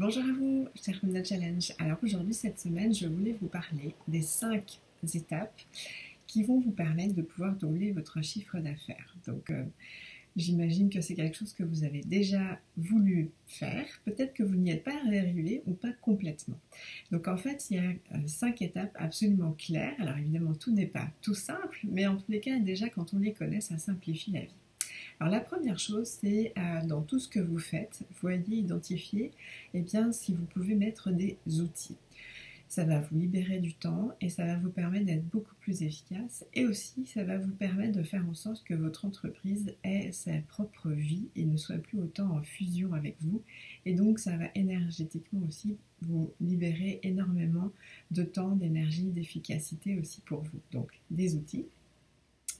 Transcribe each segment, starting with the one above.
Bonjour à vous, chers Funda Challenge. Alors aujourd'hui, cette semaine, je voulais vous parler des 5 étapes qui vont vous permettre de pouvoir doubler votre chiffre d'affaires. Donc, j'imagine que c'est quelque chose que vous avez déjà voulu faire. Peut-être que vous n'y êtes pas arrivé ou pas complètement. Donc, en fait, il y a 5 étapes absolument claires. Alors, évidemment, tout n'est pas tout simple, mais en tous les cas, déjà, quand on les connaît, ça simplifie la vie. Alors la première chose, c'est dans tout ce que vous faites, voyez, identifier si vous pouvez mettre des outils. Ça va vous libérer du temps et ça va vous permettre d'être beaucoup plus efficace et aussi ça va vous permettre de faire en sorte que votre entreprise ait sa propre vie et ne soit plus autant en fusion avec vous et donc ça va énergétiquement aussi vous libérer énormément de temps, d'énergie, d'efficacité aussi pour vous. Donc des outils.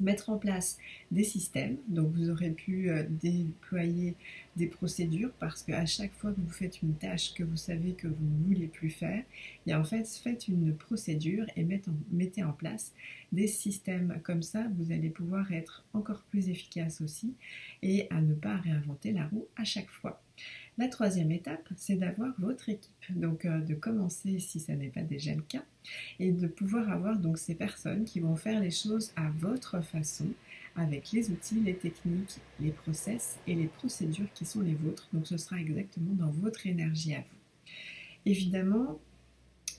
Mettre en place des systèmes, donc vous aurez pu déployer des procédures parce qu'à chaque fois que vous faites une tâche que vous savez que vous ne voulez plus faire, et en fait faites une procédure et mettez en place des systèmes comme ça, vous allez pouvoir être encore plus efficace aussi et à ne pas réinventer la roue à chaque fois. La troisième étape, c'est d'avoir votre équipe, donc de commencer si ça n'est pas déjà le cas, et de pouvoir avoir donc ces personnes qui vont faire les choses à votre façon, avec les outils, les techniques, les process et les procédures qui sont les vôtres, donc ce sera exactement dans votre énergie à vous. Évidemment,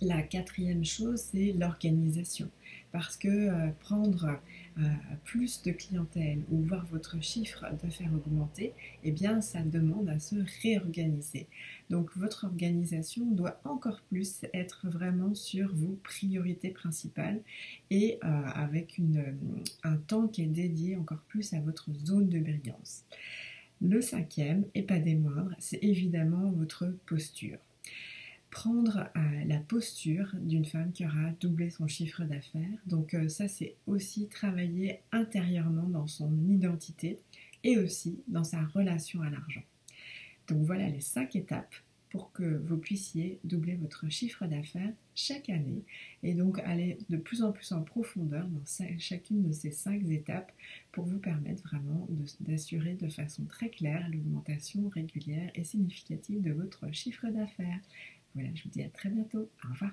la quatrième chose, c'est l'organisation. Parce que prendre plus de clientèle ou voir votre chiffre d'affaires augmenter, eh bien, ça demande à se réorganiser. Donc, votre organisation doit encore plus être vraiment sur vos priorités principales et avec un temps qui est dédié encore plus à votre zone de brillance. Le cinquième, et pas des moindres, c'est évidemment votre posture. Prendre la posture d'une femme qui aura doublé son chiffre d'affaires. Donc ça, c'est aussi travailler intérieurement dans son identité et aussi dans sa relation à l'argent. Donc voilà les 5 étapes pour que vous puissiez doubler votre chiffre d'affaires chaque année et donc aller de plus en plus en profondeur dans chacune de ces 5 étapes pour vous permettre vraiment d'assurer de façon très claire l'augmentation régulière et significative de votre chiffre d'affaires. Voilà, je vous dis à très bientôt. Au revoir.